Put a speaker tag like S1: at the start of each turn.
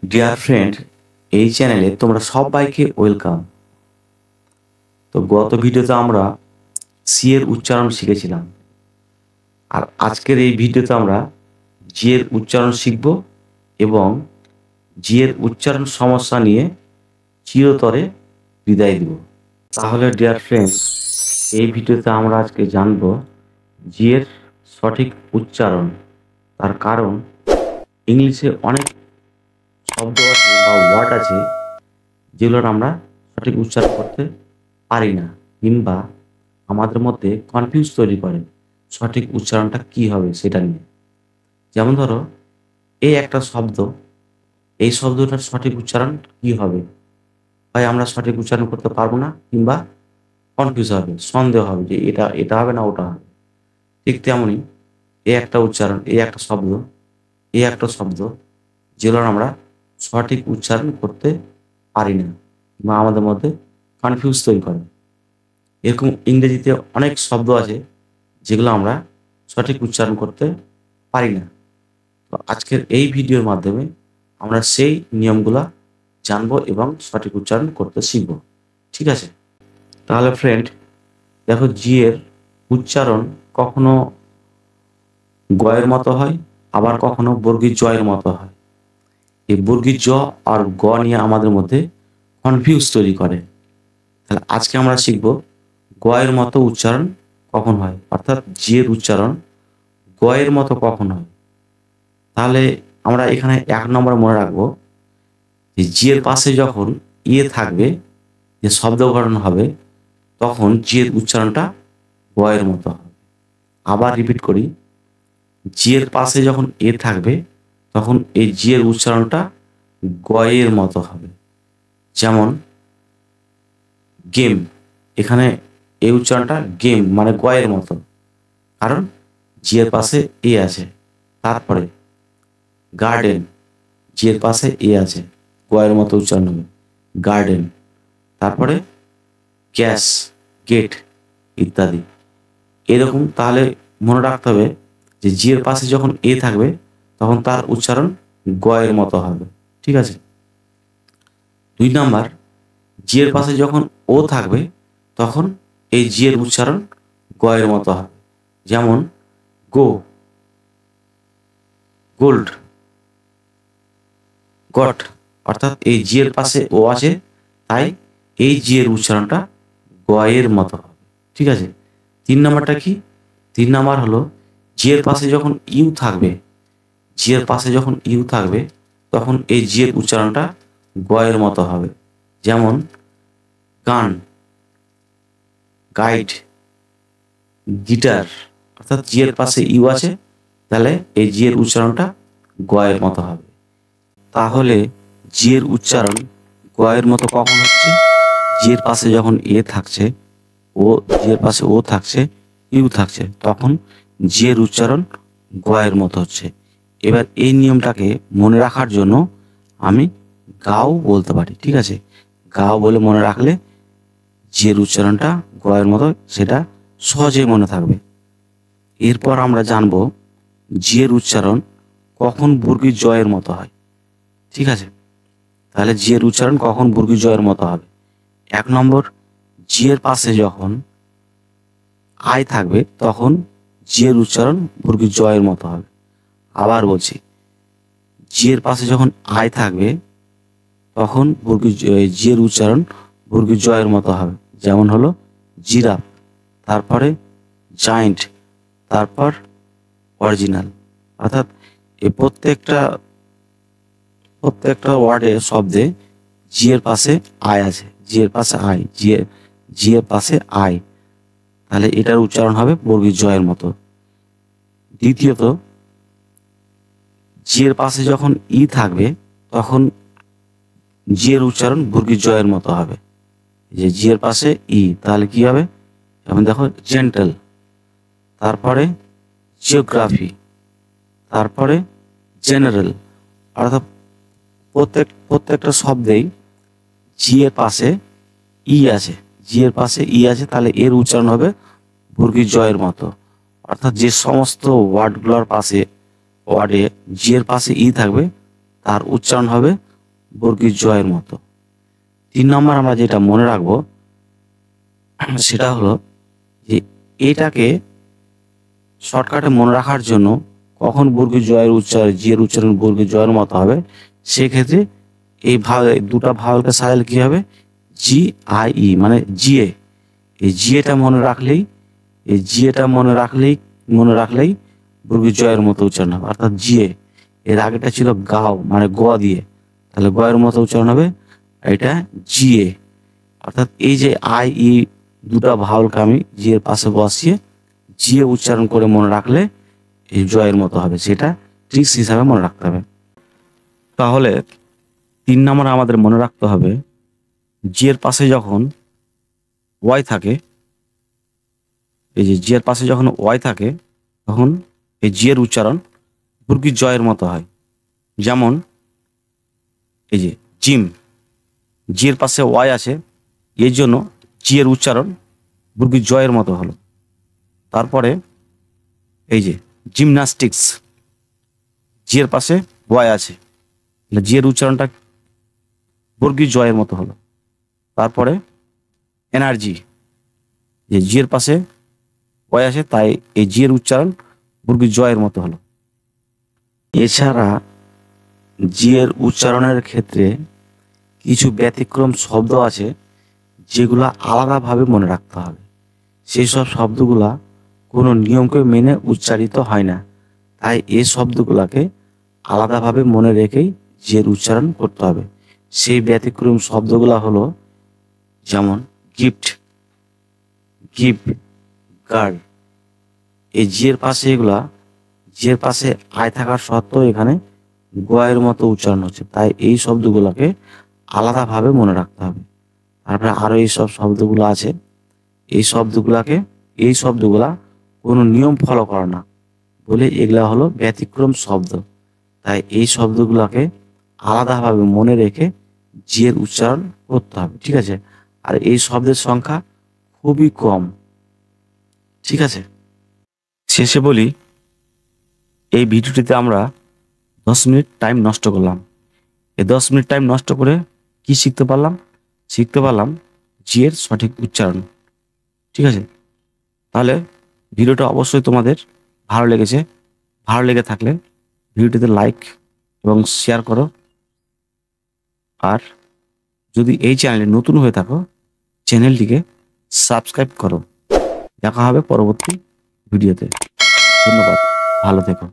S1: Dear friend, এই চ্যানেলে তোমরা সবাইকে ওয়েলকাম। তো গত ভিডিওতে আমরা সি এর উচ্চারণ শিখেছিলাম, আর আজকের এই ভিডিওতে আমরা জি এর উচ্চারণ শিখব এবং জি এর উচ্চারণ সমস্যা নিয়ে চিরতরে বিদায় দিব। তাহলে ডিয়ার ফ্রেন্ড, এই ভিডিওতে আমরা আজকে জানব জি এর সঠিক উচ্চারণ। তার কারণ ইংলিশে অনেক শব্দ আছে বা ওয়ার্ড আছে যেগুলোর আমরা সঠিক উচ্চারণ করতে পারি না, কিংবা আমাদের মধ্যে কনফিউজ তৈরি করে সঠিক উচ্চারণটা কি হবে সেটা নিয়ে। যেমন ধরো, এই একটা শব্দ, এই শব্দটার সঠিক উচ্চারণ কি হবে, হয় আমরা সঠিক উচ্চারণ করতে পারবো না, কিংবা কনফিউজ হবে, সন্দেহ হবে যে এটা এটা হবে না ওটা হবে। ঠিক তেমনই এই একটা উচ্চারণ, এই একটা শব্দ যেগুলোর আমরা সঠিক উচ্চারণ করতে পারি না বা আমাদের মধ্যে কনফিউজ তৈরি করে। এরকম ইংরেজিতে অনেক শব্দ আছে যেগুলো আমরা সঠিক উচ্চারণ করতে পারি না। তো আজকের এই ভিডিওর মাধ্যমে আমরা সেই নিয়মগুলা জানবো এবং সঠিক উচ্চারণ করতে শিখব। ঠিক আছে? তাহলে ফ্রেন্ড দেখো, জি এর উচ্চারণ কখনো গয়ের মতো হয়, আবার কখনো বর্গীর জয়ের মতো হয়। এই বর্গীর জ আর গ নিয়ে আমাদের মধ্যে কনফিউজ তৈরি করে। তাহলে আজকে আমরা শিখব গয়ের মতো উচ্চারণ কখন হয়, অর্থাৎ জি এর উচ্চারণ গয়ের মতো কখন হয়। তাহলে আমরা এখানে 1 নম্বর মনে রাখবো যে জি এর পাশে যখন ইয়ে থাকবে, যে শব্দ গঠন হবে, তখন জি এর উচ্চারণটা গয়ের মতো হবে। আবার রিপিট করি, জি এর পাশে যখন এ থাকবে তখন এই জি এর উচ্চারণটা গয়ের মতো হবে। যেমন গেম, এখানে এই উচ্চারণটা গেম মানে গয়ের মতো, কারণ জি এর পাশে এ আছে। তারপরে গার্ডেন, জি এর পাশে এ আছে, গয়ের মতো উচ্চারণ হবে গার্ডেন। তারপরে গ্যাস, গেট ইত্যাদি এরকম। তাহলে মনে রাখতে হবে যে জি এর পাশে যখন এ থাকবে তখন তার উচ্চারণ গয়ের মতো হবে। ঠিক আছে? 2 নাম্বার, জি এর পাশে যখন ও থাকবে তখন এই জি এর উচ্চারণ গয়ের মতো হবে। যেমন গো, গোল্ড, গট, অর্থাৎ এই জি এর পাশে ও আছে, তাই এই জি এর উচ্চারণটা গয়ের মতো হবে। ঠিক আছে? 3 নাম্বারটা কি? 3 নাম্বার হলো জি এর পাশে যখন ইউ থাকবে, জি এর পাশে যখন ইউ থাকবে তখন এই জি এর উচ্চারণটা গয়ের মতো হবে। যেমন গান, গাইড, গিটার, অর্থাৎ জি এর পাশে ইউ আছে, তাহলে এই জি এর উচ্চারণটা গয়ের মতো হবে। তাহলে জি এর উচ্চারণ গয়ের মতো কখন হচ্ছে? জি এর পাশে যখন এ থাকছে, ও জি এর পাশে ও থাকছে, ইউ থাকছে, তখন জি এর উচ্চারণ গয়ের মতো হচ্ছে। এবার এই নিয়মটাকে মনে রাখার জন্য আমি গাও বলতে পারি। ঠিক আছে? গাও বলে মনে রাখলে জি এর উচ্চারণটা গয়ের মতো, সেটা সহজেই মনে থাকবে। এরপর আমরা জানবো জি এর উচ্চারণ কখন বর্গীর জয়ের মতো হয়। ঠিক আছে? তাহলে জি এর উচ্চারণ কখন বর্গীর জয়ের মতো হবে? 1 নম্বর, জি এর পাশে যখন আই থাকবে তখন জি এর উচ্চারণ বর্গীর জয়ের মতো হবে। আবার বলছি, জি এর পাশে যখন আই থাকবে তখন জি এর উচ্চারণ বর্গীর জয়ের মতো হবে। যেমন হলো জিরাফ, তারপরে জায়েন্ট, তারপর অরিজিনাল। অর্থাৎ এই প্রত্যেকটা ওয়ার্ডে, শব্দে জি এর পাশে আই আছে, জি এর পাশে আই, জি এর পাশে আই, তাহলে এটার উচ্চারণ হবে বর্গীর জয়ের মতো। দ্বিতীয়ত, জি এর পাশে যখন ই থাকবে তখন জি এর উচ্চারণ বর্গীর জয়ের মতো হবে। যে জি এর পাশে ই, তাহলে কি হবে? যেমন দেখো, জেন্টেল, তারপরে জিওগ্রাফি, তারপরে জেনারেল। অর্থাৎ প্রত্যেকটা শব্দেই জি এর পাশে ই আছে, জি এর পাশে ই আছে, তাহলে এর উচ্চারণ হবে বর্গীর জয়ের মতো। অর্থাৎ যে সমস্ত ওয়ার্ডগুলোর পাশে, ওয়ার্ডে জি এর পাশে ই থাকবে তার উচ্চারণ হবে বর্গীয় জয়ের মতো। 3 নম্বর আমরা যেটা মনে রাখবো সেটা হলো যে এটাকে শর্টকাটে মনে রাখার জন্য কখন বর্গীয় জয়ের উচ্চারণ জি এর উচ্চারণ বর্গীয় জয়ের মতো হবে, সেক্ষেত্রে এই দুটা ভাওয়েলকে সাজালে কি হবে, জি আই ই মানে জিএ। এই জিএটা মনে রাখলেই মনে রাখলেই বর্গীয় জয়ের মতো উচ্চারণ হবে, অর্থাৎ জিএ। এর আগেটা ছিল গাও মানে গ দিয়ে, তাহলে গয়ের মতো উচ্চারণ হবে, এটা জিএ। অর্থাৎ এই যে আই ই দুটা ভাওয়েলকে আমি জি এর পাশে বসিয়ে জিএ উচ্চারণ করে মনে রাখলে এই জয়ের মতো হবে, সেটা ট্রিক্স হিসাবে মনে রাখতে হবে। তাহলে 3 নম্বর আমাদের মনে রাখতে হবে জি এর পাশে যখন ওয়াই থাকে, এই যে জি এর পাশে যখন ওয়াই থাকে তখন এই জি এর উচ্চারণ বর্গীয় জয়ের মতো হয়। যেমন এই যে জিম, জি এর পাশে ওয়াই আছে, এর জন্য জি এর উচ্চারণ বর্গীয় জয়ের মতো হলো। তারপরে এই যে জিমনাস্টিক্স, জি এর পাশে ওয়াই আছে, জি এর উচ্চারণটা বর্গীয় জয়ের মতো হলো। তারপরে এনার্জি, যে জি এর পাশে ওয়াই আছে, তাই এই জি এর উচ্চারণ বর্গীয় জয়ের মতো হলো। এছাড়া জি এর উচ্চারণের ক্ষেত্রে কিছু ব্যতিক্রম শব্দ আছে যেগুলা আলাদাভাবে মনে রাখতে হবে। সেই সব শব্দগুলা কোনো নিয়মকে মেনে উচ্চারিত হয় না, তাই এই শব্দগুলাকে আলাদাভাবে মনে রেখেই জি এর উচ্চারণ করতে হবে। সেই ব্যতিক্রম শব্দগুলা হলো যেমন গিফট, গিভ, গার্ড। এই জি এর পাশে জি এর পাশে আয় থাকার সত্ত্বেও এখানে গয়ের মতো উচ্চারণ হচ্ছে, তাই এই শব্দগুলোকে আলাদাভাবে মনে রাখতে হবে। তারপরে আরো এইসব শব্দগুলো আছে, এই শব্দগুলা কোনো নিয়ম ফলো করে না বলে এগুলা হলো ব্যতিক্রম শব্দ, তাই এই শব্দগুলোকে আলাদাভাবে মনে রেখে জি এর উচ্চারণ করতে হবে, ঠিক আছে। আর এই শব্দের সংখ্যা খুবই কম, ঠিক আছে। শেষে বলি, এই ভিডিওটিতে আমরা 10 মিনিট টাইম নষ্ট করলাম। এই 10 মিনিট টাইম নষ্ট করে কি শিখতে পারলাম জি এর সঠিক উচ্চারণ, ঠিক আছে। তাহলে ভিডিওটা অবশ্যই তোমাদের ভালো লেগে থাকলে ভিডিওটিতে লাইক এবং শেয়ার করো। আর যদি এই চ্যানেলে নতুন হয়ে থাকো চ্যানেলটিকে সাবস্ক্রাইব করো। দেখা হবে পরবর্তী ভিডিওতে। ধন্যবাদ, ভালো থেকো।